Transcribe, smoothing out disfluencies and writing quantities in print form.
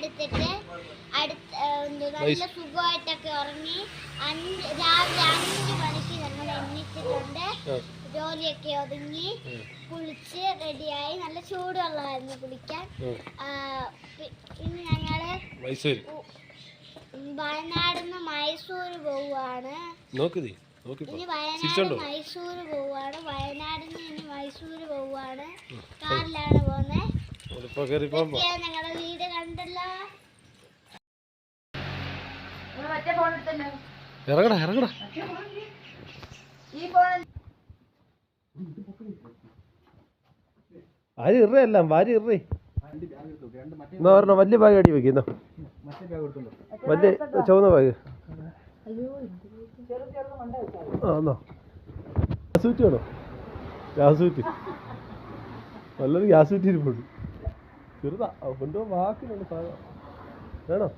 എടുത്തിട്ട് നല്ല സുഖമായിട്ടൊക്കെ ഉറങ്ങി രാവിലെ 5 മണിക്ക് ഞങ്ങൾ എണീറ്റിട്ടുണ്ട്. ജോലിയൊക്കെ ഒതുങ്ങി കുളിച്ച് റെഡിയായി. നല്ല ചൂടുവെള്ളമായിരുന്നു കുളിക്കാൻ. ഇന്ന് ഞങ്ങള് വയനാട് നിന്ന് മൈസൂർ പോവുകയാണ്. ഇനി വയനാട് മൈസൂർ പോവുകയാണ്. വയനാടിൽ നിന്ന് ഇനി മൈസൂർ പോവുകയാണ്. കാറിലാണ് പോകുന്നത്. ഞങ്ങളുടെ വീട് കണ്ടല്ലോ. ഇറങ്ങടാ ആര് ഇറയെല്ലാം ഭാര്യ ഇറേ എന്നാ പറഞ്ഞ വലിയ ബാഗ് അടി വെക്കുന്നോ, വലിയ ചുവന്ന ബാഗ്. ആന്നോ ഗ്യാസൂറ്റ് വേണോ? ഗ്യാസൂറ്റ് നല്ലൊരു ഗ്യാസൂറ്റ് ഇരിപ്പുണ്ട്. ചെറുതാ കൊണ്ടുപോകാൻ വാക്കിനുണ്ട് സാധനം. വേണോ?